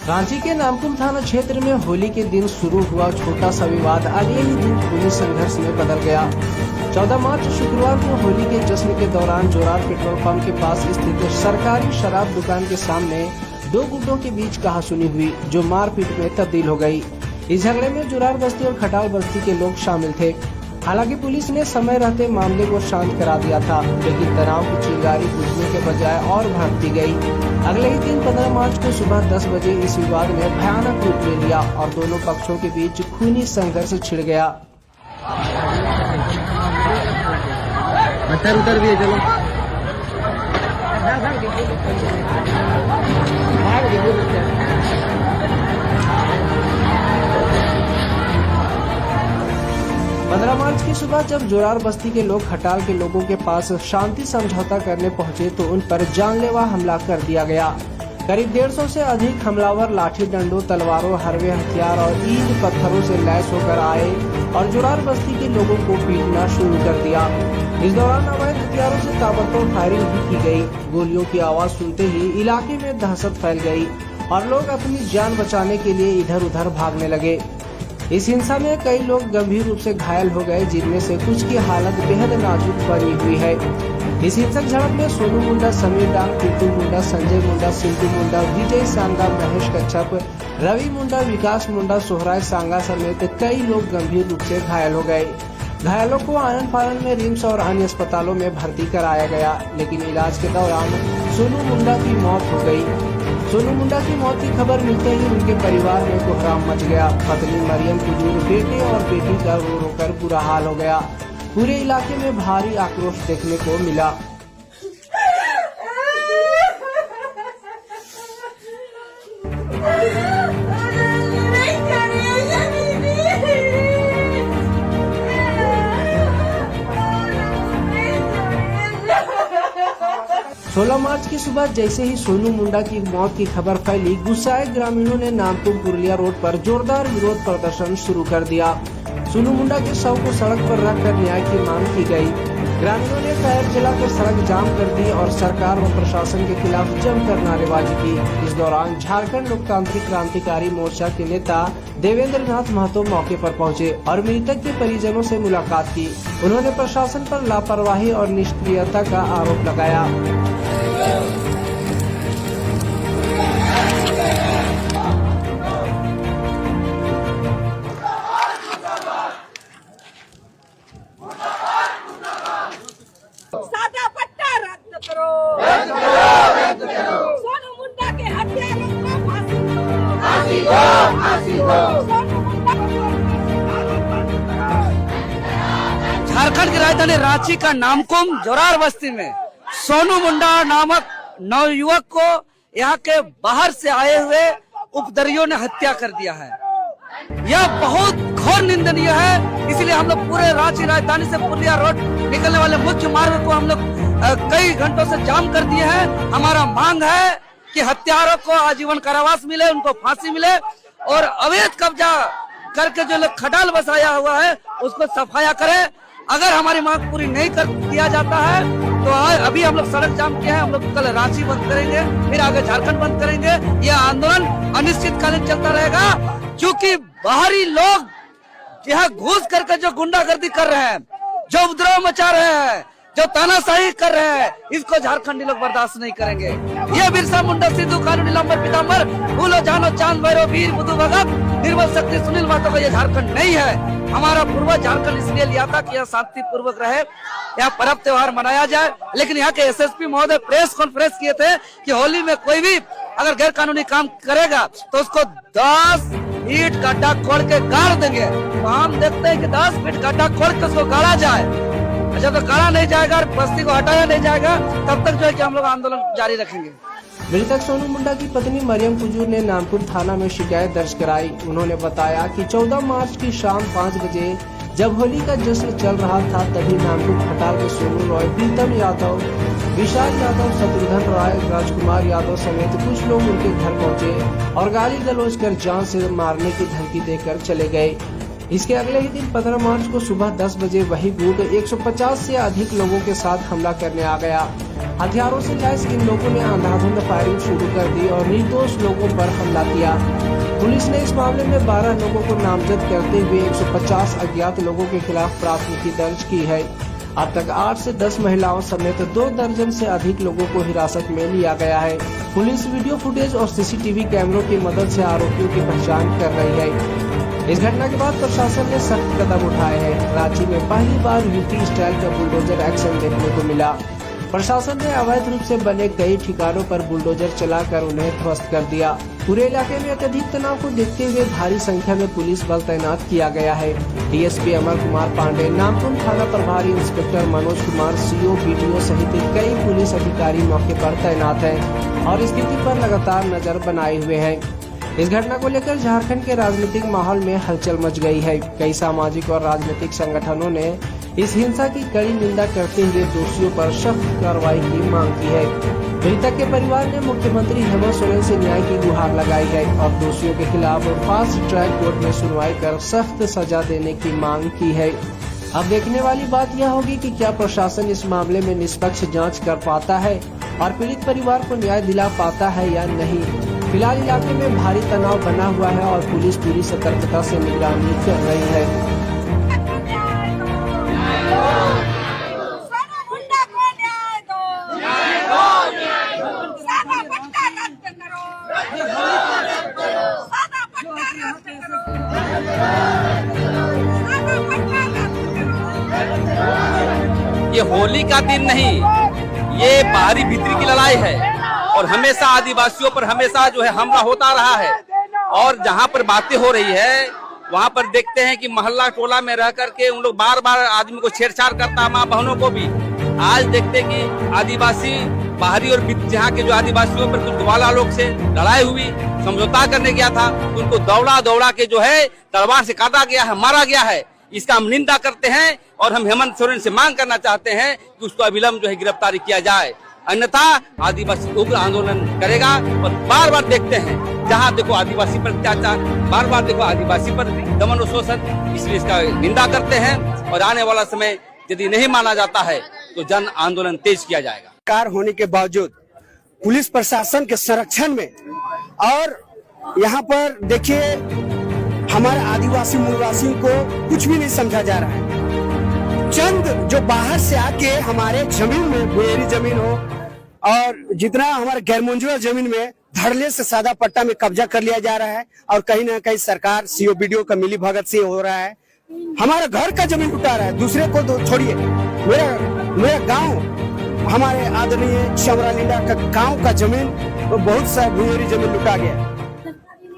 रांची के नामकुम थाना क्षेत्र में होली के दिन शुरू हुआ छोटा सा विवाद अगले ही दिन पुलिस संघर्ष में बदल गया। 14 मार्च शुक्रवार को होली के जश्न के दौरान जोरार पेट्रोल पंप के पास स्थित सरकारी शराब दुकान के सामने दो गुटों के बीच कहासुनी हुई, जो मारपीट में तब्दील हो गई। इस झगड़े में जोरार बस्ती और खटाल बस्ती के लोग शामिल थे। हालांकि पुलिस ने समय रहते मामले को शांत करा दिया था, लेकिन तनाव की चिंगारी बुझने के बजाय और भड़कती गई। अगले ही दिन 15 मार्च को सुबह 10 बजे इस विवाद ने भयानक रूप ले लिया और दोनों पक्षों के बीच खूनी संघर्ष छिड़ गया। उतर भी है, चलो। 15 मार्च की सुबह जब जोरार बस्ती के लोग खटाल के लोगों के पास शांति समझौता करने पहुंचे तो उन पर जानलेवा हमला कर दिया गया। करीब 150 से अधिक हमलावर लाठी डंडों, तलवारों, हरवे हथियार और ईंट पत्थरों से लैस होकर आए और जोरार बस्ती के लोगों को पीटना शुरू कर दिया। इस दौरान अवैध हथियारों से ताबड़तोड़ फायरिंग भी की गई। गोलियों की आवाज सुनते ही इलाके में दहशत फैल गई और लोग अपनी जान बचाने के लिए इधर उधर भागने लगे। इस हिंसा में कई लोग गंभीर रूप से घायल हो गए, जिनमें से कुछ की हालत बेहद नाजुक बनी हुई है। इस हिंसक झड़प में सोनू मुंडा, समीर डांग, टिट्टू मुंडा, संजय मुंडा, सिंटू मुंडा, विजय सांगा, महेश कच्छप, रवि मुंडा, विकास मुंडा, सोहराय सांगा समेत कई लोग गंभीर रूप से घायल हो गए। घायलों को आनन फानन में रिम्स और अन्य अस्पतालों में भर्ती कराया गया, लेकिन इलाज के दौरान सोनू मुंडा की मौत हो गई। सोनू मुंडा की मौत की खबर मिलते ही उनके परिवार में कोहराम मच गया। पत्नी मरियम कुजूर, बेटे और बेटी का रो रो कर बुरा हाल हो गया। पूरे इलाके में भारी आक्रोश देखने को मिला। 16 मार्च की सुबह जैसे ही सोनू मुंडा की मौत की खबर फैली, गुस्साए ग्रामीणों ने नामकुम पुरलिया रोड पर जोरदार विरोध प्रदर्शन शुरू कर दिया। सोनू मुंडा के शव को सड़क पर रखकर न्याय की मांग की गई। ग्रामीणों ने टायर जलाकर सड़क जाम कर दी और सरकार व प्रशासन के खिलाफ जमकर नारेबाजी की। इस दौरान झारखंड लोकतांत्रिक क्रांतिकारी मोर्चा के नेता देवेंद्र नाथ महतो मौके पर पहुंचे और मृतक के परिजनों से मुलाकात की। उन्होंने प्रशासन पर लापरवाही और निष्क्रियता का आरोप लगाया। सोनू मुंडा के हत्यारों को फांसी दो। झारखंड की राजधानी रांची का नामकुम जोरार बस्ती में सोनू मुंडा नामक नवयुवक को यहाँ के बाहर से आए हुए उपद्रवियों ने हत्या कर दिया है। यह बहुत घोर निंदनीय है। इसलिए हम लोग पूरे रांची राजधानी से पुरलिया रोड निकलने वाले मुख्य मार्ग को हम लोग कई घंटों से जाम कर दिए हैं। हमारा मांग है कि हत्यारों को आजीवन कारावास मिले, उनको फांसी मिले और अवैध कब्जा करके जो लोग खटाल बसाया हुआ है उसको सफाया करे। अगर हमारी मांग पूरी नहीं कर किया जाता है तो अभी हम लोग सड़क जाम किया है। हम लोग कल रांची बंद करेंगे, फिर आगे झारखंड बंद करेंगे। यह आंदोलन अनिश्चितकालीन चलता रहेगा, क्योंकि बाहरी लोग यहाँ घुस करके जो गुंडागर्दी कर रहे हैं, जो उपद्रव मचा रहे हैं, जो तानाशाही कर रहे हैं, इसको झारखंडी लोग बर्दाश्त नहीं करेंगे। ये बिरसा मुंडा, सिद्धू कानू, नीलांबर पीतांबर, भूलो जानो चांद भैरव, वीर बुद्धू भगत, निर्मल शक्ति, सुनील महतो का ये झारखंड नहीं है। हमारा पूर्वज झारखंड इसलिए लिया था कि यह शांति पूर्वक रहे, यहाँ पर्व त्योहार मनाया जाए। लेकिन यहाँ के एसएसपी महोदय प्रेस कॉन्फ्रेंस किए थे कि होली में कोई भी अगर गैर कानूनी काम करेगा तो उसको 10 फीट गड्ढा खोद के गाड़ देंगे। तो हम देखते हैं कि 10 फीट गड्ढा खोद के उसको गाड़ा जाए। अच्छा, तो गाड़ा नहीं जाएगा, बस्ती को हटाया नहीं जाएगा, तब तक जो है कि हम लोग आंदोलन जारी रखेंगे। मृतक सोनू मुंडा की पत्नी मरियम कुजूर ने नामकुम थाना में शिकायत दर्ज कराई। उन्होंने बताया कि 14 मार्च की शाम 5 बजे जब होली का जश्न चल रहा था तभी नामकुम खटाल के सोनू रॉय, प्रीतम यादव, विशाल यादव, शत्रुघ्न राय, राजकुमार यादव समेत कुछ लोग उनके घर पहुंचे और गाली गलौज कर जान से मारने की धमकी देकर चले गए। इसके अगले ही दिन 15 मार्च को सुबह 10 बजे वही गुट 150 से अधिक लोगों के साथ हमला करने आ गया। हथियारों से लैस इन लोगों ने अंधाधुंध फायरिंग शुरू कर दी और निर्दोष लोगों पर हमला किया। पुलिस ने इस मामले में 12 लोगों को नामजद करते हुए 150 अज्ञात लोगों के खिलाफ प्राथमिकी दर्ज की है। अब तक 8 से 10 महिलाओं समेत 2 दर्जन से अधिक लोगों को हिरासत में लिया गया है। पुलिस वीडियो फुटेज और सीसीटीवी कैमरों की मदद से आरोपियों की पहचान कर रही है। इस घटना के बाद प्रशासन ने सख्त कदम उठाए हैं। रांची में पहली बार यूपी स्टाइल का बुलडोजर एक्शन देखने को मिला। प्रशासन ने अवैध रूप से बने कई ठिकानों पर बुलडोजर चलाकर उन्हें ध्वस्त कर दिया। पूरे इलाके में अत्यधिक तनाव को देखते हुए भारी संख्या में पुलिस बल तैनात किया गया है। डीएसपी अमर कुमार पांडे, नामकुम थाना प्रभारी inspector Manoj Kumar, CO, BDO सहित कई पुलिस अधिकारी मौके पर तैनात हैं और स्थिति पर लगातार नजर बनाए हुए हैं। इस घटना को लेकर झारखंड के राजनीतिक माहौल में हलचल मच गई है। कई सामाजिक और राजनीतिक संगठनों ने इस हिंसा की कड़ी निंदा करते हुए दोषियों पर सख्त कार्रवाई की मांग की है। मृतक के परिवार ने मुख्यमंत्री हेमंत सोरेन से न्याय की गुहार लगाई है और दोषियों के खिलाफ फास्ट ट्रैक कोर्ट में सुनवाई कर सख्त सजा देने की मांग की है। अब देखने वाली बात यह होगी कि क्या प्रशासन इस मामले में निष्पक्ष जांच कर पाता है और पीड़ित परिवार को न्याय दिला पाता है या नहीं। फिलहाल इलाके में भारी तनाव बना हुआ है और पुलिस पूरी सतर्कता से निगरानी कर रही है। सोनू मुंडा को न्याय दो। सादा पट्टा रद्द करो। सादा पट्टा रद्द करो। सादा पट्टा रद्द करो। ये होली का दिन नहीं, ये बाहरी भीतरी की लड़ाई है और हमेशा आदिवासियों पर हमेशा जो है हमला होता रहा है। और जहाँ पर बातें हो रही है वहाँ पर देखते हैं कि मोहल्ला टोला में रह करके उन लोग बार बार आदमी को छेड़छाड़ करता, माँ बहनों को भी। आज देखते हैं कि आदिवासी बाहरी और जहाँ के जो आदिवासियों पर कुछ ग्वाला लोग से लड़ाई हुई, समझौता करने गया था, उनको दौड़ा दौड़ा के जो है तलवार से काटा गया है, मारा गया है। इसका हम निंदा करते हैं और हम हेमंत सोरेन से मांग करना चाहते हैं कि उसको अविलंब जो है गिरफ्तारी किया जाए, अन्यथा आदिवासी उग्र आंदोलन करेगा। और बार बार देखते हैं जहां देखो आदिवासी पर अत्याचार, बार बार देखो आदिवासी पर दमन और शोषण, इसलिए इसका निंदा करते हैं। और आने वाला समय यदि नहीं माना जाता है तो जन आंदोलन तेज किया जाएगा। कार होने के बावजूद पुलिस प्रशासन के संरक्षण में और यहाँ पर देखिए हमारे आदिवासी मूलवासियों को कुछ भी नहीं समझा जा रहा है। चंद जो बाहर से आके हमारे जमीन में, बुएरी जमीन हो और जितना हमारे गैर मंजूर जमीन में धड़ल्ले से सादा पट्टा में कब्जा कर लिया जा रहा है और कहीं ना कहीं सरकार सीओ बीडीओ का मिली भगत से हो रहा है। हमारा घर का जमीन लुटा रहा है, दूसरे को तो छोड़िए, मेरा गांव, हमारे आदरणीय चमरालिंडा का गांव का जमीन बहुत सा बुएरी जमीन लुटा गया।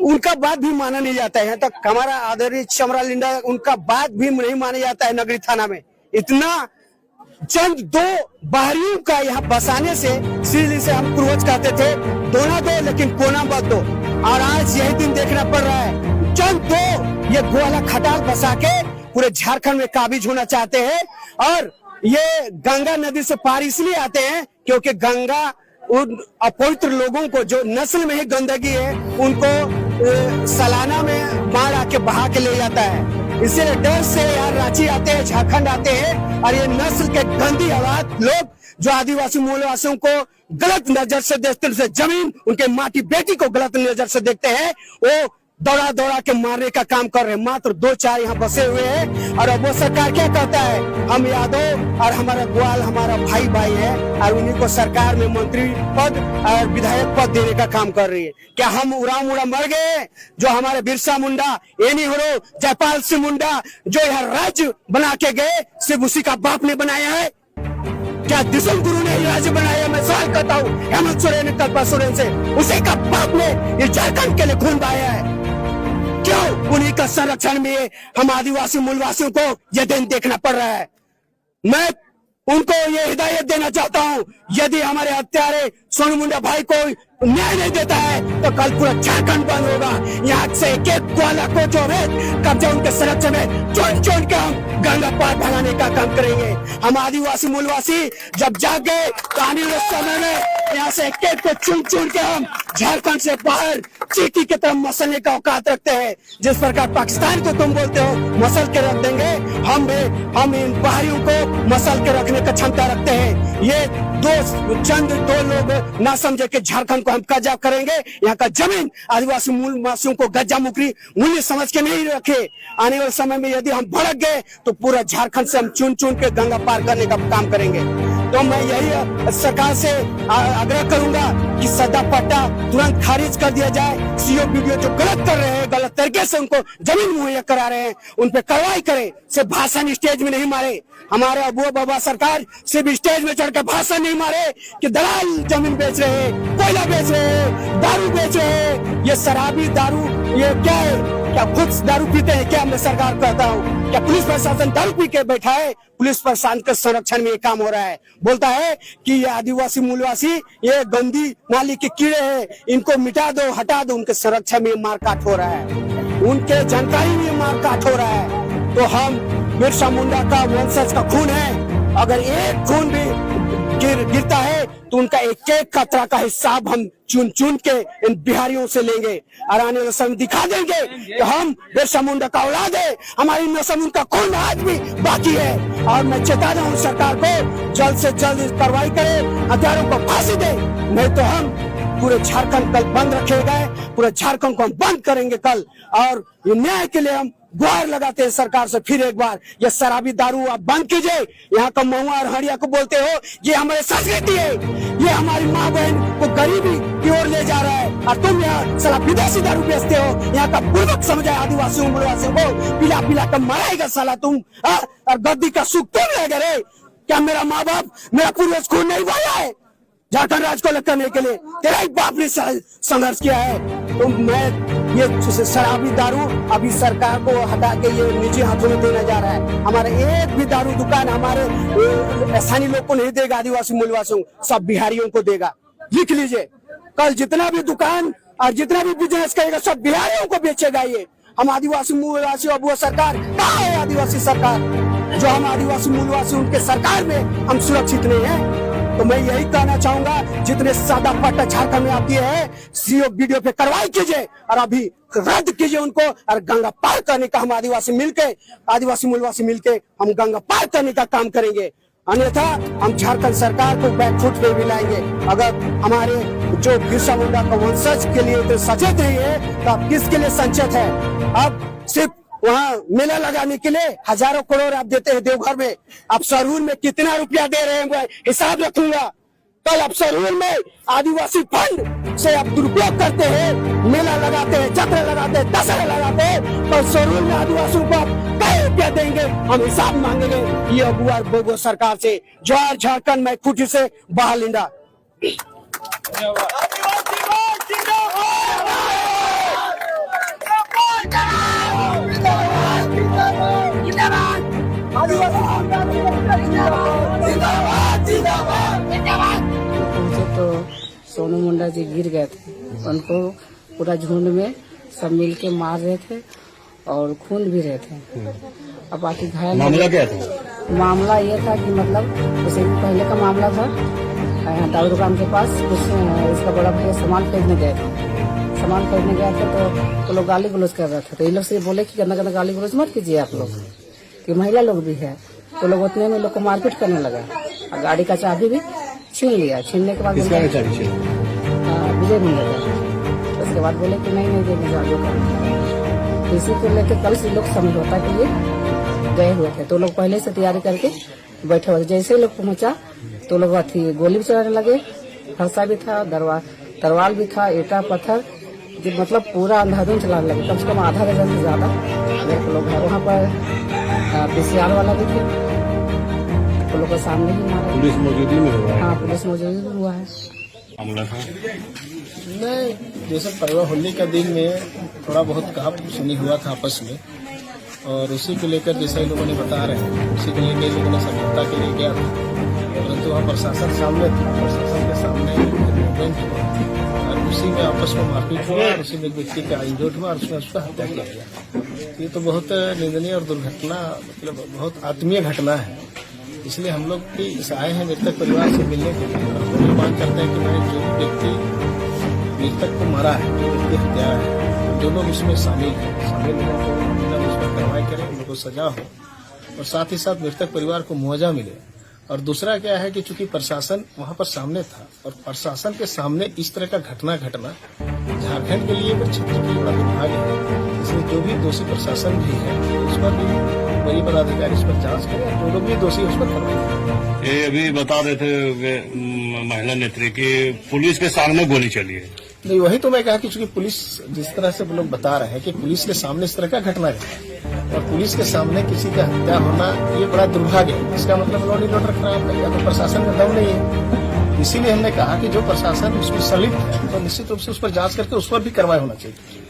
उनका बात भी माना नहीं जाता है। तक हमारा आदरणीय चमरालिंडा, उनका बात भी नहीं माना जाता है। नगरी थाना में इतना चंद 2 बाहरियों का यहाँ बसाने से सीधे से हम पूर्वज कहते थे दोना दो लेकिन कोना मत दो, और आज यही दिन देखना पड़ रहा है। चंद 2 ये गोवाला खटाल बसा के पूरे झारखंड में काबिज होना चाहते हैं। और ये गंगा नदी से पार इसलिए आते हैं क्योंकि गंगा उन अपवित्र लोगों को, जो नस्ल में ही गंदगी है, उनको सालाना में बाढ़ आके बहा के ले जाता है। इसीलिए डर से यार रांची आते हैं, झारखंड आते हैं और ये नस्ल के गंदी हालात लोग जो आदिवासी मूलवासियों को गलत नजर से देखते हैं, जमीन उनके माटी बेटी को गलत नजर से देखते हैं, वो दौड़ा दौड़ा के मारने का काम कर रहे हैं। मात्र 2-4 यहाँ बसे हुए हैं और अब वो सरकार क्या कहता है, हम यादव और हमारा ग्वाल हमारा भाई भाई है और उन्हीं को सरकार में मंत्री पद और विधायक पद देने का काम कर रही है। क्या हम उड़ाम उड़ा मर गए? जो हमारे बिरसा मुंडा, एनी हरो, जयपाल सिंह मुंडा जो यहाँ राज्य बना के गए, सिर्फ उसी का बाप ने बनाया है? क्या दिसम गुरु ने राज्य बनाया? मैं सवाल करता हूँ हेमंत सोरेन, कल्पा सोरेन से, उसी का बाप ने ये झारखंड के लिए खून बहाया है। क्यों उन्हीं का संरक्षण में हम आदिवासी मूलवासियों को यह दिन देखना पड़ रहा है? मैं उनको ये हिदायत देना चाहता हूँ यदि हमारे हत्यारे सोनू मुंडा भाई को न्याय नहीं देता है तो कल पूरा झारखंड बंद होगा। यहाँ से एक एक ग्वाला को जो है कब्जा उनके संरक्षण में चुन चुन के हम गंगा पार भगाने का काम करेंगे। हम आदिवासी मूलवासी जब जाग गए तो आने वाले समय में यहाँ से एक एक को चुन चुन के हम झारखंड से बाहर चीटी की तरफ मसलने का औकात रखते हैं। जिस प्रकार पाकिस्तान को तुम बोलते हो मसल के रख देंगे, हम इन बाहरियों को मसल के रखने का क्षमता रखते हैं। ये दो लोग ना समझे कि झारखंड को हम कब्जा करेंगे। यहाँ का जमीन आदिवासी मूलवासियों को गज्जा मुकरी मूल्य समझ के नहीं रखे। आने वाले समय में यदि हम भड़क गए तो पूरा झारखंड से हम चुन चुन के गंगा पार करने का काम करेंगे। तो मैं यही सरकार से आग्रह करूंगा कि सदा पट्टा तुरंत खारिज कर दिया जाए। सीओ वीडियो जो गलत कर रहे हैं, गलत तरीके से उनको जमीन मुहैया करा रहे हैं, उन पे कार्रवाई करें। सिर्फ भाषण स्टेज में नहीं मारे। हमारे अबुआ बाबा सरकार सिर्फ स्टेज में चढ़कर भाषण नहीं मारे कि दलाल जमीन बेच रहे हैं, कोयला बेच रहे हैं, दारू बेच रहे हैं। ये शराबी दारू ये क्या है? क्या खुद दारू पीते हैं क्या? मैं सरकार कहता हूँ क्या पुलिस प्रशासन दारू पी के बैठा है? पुलिस प्रशासन के संरक्षण में ये काम हो रहा है। बोलता है कि ये आदिवासी मूलवासी ये गंदी नाली के कीड़े हैं, इनको मिटा दो, हटा दो। उनके संरक्षण में मारकाट हो रहा है, उनके जानकारी में मारकाट हो रहा है। तो हम बिरसा मुंडा का वंशज का खून है, अगर एक खून भी गिरता है तो उनका एक एक कतरा का हिसाब हम चुन चुन के इन बिहारियों से लेंगे और आने वाले समय दिखा देंगे कि हम बिरसा मुंडा का औलाद है। हमारी नस्ल उनका खून आज भी बाकी है। और मैं चेता रहा हूँ सरकार को जल्द से जल्द कार्रवाई करे, हथियारों को फांसी दे, नहीं तो हम पूरे झारखंड कल बंद रखेगा। पूरे झारखंड को हम बंद करेंगे कल। और न्याय के लिए हम गुहार लगाते हैं सरकार से फिर एक बार, ये शराबी दारू आप बंद कीजिए। यहाँ का महुआ और हड़िया को बोलते हो ये हमारी संस्कृति है, ये हमारी माँ बहन को गरीबी की ओर ले जा रहा है और तुम यहाँ साला विदेशी दारू बेचते हो। यहाँ का पूर्वक समझ है आदिवासियों मूलवासियों को पिला पिला कर मराएगा साला तुम। और गद्दी का सुख तुम ले गए। क्या मेरा माँ बाप मेरा पूर्वज खून नहीं बहाया है झारखंड राज्य को अलग करने के लिए? तेरा ही बाप ने संघर्ष किया है। तो मैं ये शराबी दारू अभी सरकार को हटा के ये निजी हाथों में देना जा रहा है। हमारे एक भी दारू दुकान हमारे स्थानीय लोग को नहीं देगा, आदिवासी मूलवासियों सब बिहारियों को देगा। लिख लीजिए, कल जितना भी दुकान और जितना भी बिजनेस करेगा सब बिहारियों को बेचेगा। ये हम आदिवासी मूलवासी अबुआ सरकार कहाँ है? आदिवासी सरकार जो हम आदिवासी मूलवासी उनके सरकार में हम सुरक्षित नहीं है। तो मैं यही कहना चाहूंगा जितने सादा पट्टा झारखंड में आती है सीओ वीडियो पे कार्रवाई कीजिए और अभी रद्द कीजिए उनको और गंगा पार करने का हम आदिवासी मूलवासी मिलके हम गंगा पार करने का काम करेंगे। अन्यथा हम झारखंड सरकार को बैकफुट पे भी लाएंगे। अगर हमारे जो बिरसा मुंडा का वंशज के लिए तो सचेत नहीं है तो आप किसके लिए संचेत है? अब सिर्फ वहाँ मेला लगाने के लिए हजारों करोड़ आप देते हैं देवघर में, आप सरहुल में कितना रुपया दे रहे हैं हिसाब रखूंगा। कल आप सरहुल में आदिवासी फंड से आप दुरुपयोग करते हैं, मेला लगाते हैं, जत्रा लगाते हैं, दशहरा लगाते हैं, तो सरहुल में आदिवासियों को आप कई रुपया देंगे, हम हिसाब मांगेंगे। ये अबुआ बोगो सरकार से जवाहर झारखंड में खुशी से बाहर लिंदा। पहुंचे तो सोनू मुंडा जी गिर गए थे, उनको पूरा झुंड में सब मिलके मार रहे थे और खून भी रहे थे। अब बाकी घायल मामला क्या था? मामला ये था कि मतलब जैसे पहले का मामला था, दारू दुकान के पास कुछ इसका बड़ा भैया सामान खरीदने गए थे। सामान खरीदने गए थे तो लोग गाली गलौज कर रहे थे, तो ये लोग से बोले कि गंदा गंदा गाली गलौज मत कीजिए आप लोग, कि महिला लोग भी है। तो लोग उतने में लोग को मारपीट करने लगा और गाड़ी का चाबी भी छीन लिया। छीनने के बाद विजय मुंडा का, उसके बाद बोले कि नहीं देंगे जो कर। इसी को लेकर कल से लोग समझौता के लिए गए हुए थे, तो लोग पहले से तैयारी करके बैठे हुए थे। जैसे लोग पहुंचा तो लोग गोली भी चलाने लगे, फरसा भी था, तरवाल भी था, ईटा पत्थर, मतलब पूरा अंधाधुंध चलाने लगे। कम से कम आधा दर्जन से ज्यादा लोग है। वहाँ पर पीसीआर वाला भी थे, तो लोग के सामने ही मारा। पुलिस मौजूदगी में हुआ? हाँ, पुलिस मौजूदगी में हुआ है। नहीं, जैसे परिवार होली का दिन में थोड़ा बहुत कहा सुनी हुआ था आपस में, और उसी को लेकर जैसे लोगों ने बता रहे हैं उसी को लेकर लोगों ने समझौता के लिए गया था, परंतु वहाँ प्रशासन सामने था, प्रशासन के सामने मूवमेंट हुआ और उसी में आपस में मारपीट हुआ और उसी में एक व्यक्ति का इंजर्ड हुआ और उसमें उसका हत्या किया गया। ये तो बहुत निंदनीय और दुर्घटना, मतलब बहुत आत्मीय घटना है। इसलिए हम लोग भी आए हैं मृतक परिवार से मिलने के लिए और हम लोग मांग करते हैं कि भाई जो भी व्यक्ति मृतक को मारा है, जो व्यक्ति हत्या है, जो लोग उसमें शामिल हैं, शामिल हैं तो उस पर कार्रवाई करें, उनको सजा हो और साथ ही साथ मृतक परिवार को मुआवजा मिले। और दूसरा क्या है कि चूंकि प्रशासन वहां पर सामने था और प्रशासन के सामने इस तरह का घटना घटना झारखंड के लिए भी क्षेत्र के लिए बड़ा दुर्भाग्य है। इसलिए जो भी दोषी प्रशासन भी है उस पर भी बड़ी पदाधिकारी इस पर जांच करें और जो लोग भी दोषी उस पर कार्रवाई करें। ये अभी बता रहे थे महिला नेत्री की पुलिस के सामने गोली चली है। नहीं, वही तो मैं कहा कि चूंकि पुलिस जिस तरह से लोग बता रहे हैं कि पुलिस के सामने इस तरह का घटना घटा और पुलिस के सामने किसी का हत्या होना ये बड़ा दुर्भाग्य है। इसका मतलब लॉ एंड ऑर्डर खराब है या तो प्रशासन में दम नहीं है। इसीलिए हमने कहा कि जो प्रशासन उसमें संलिप्त है तो निश्चित रूप से उस पर जांच करके उस पर भी कार्रवाई होना चाहिए।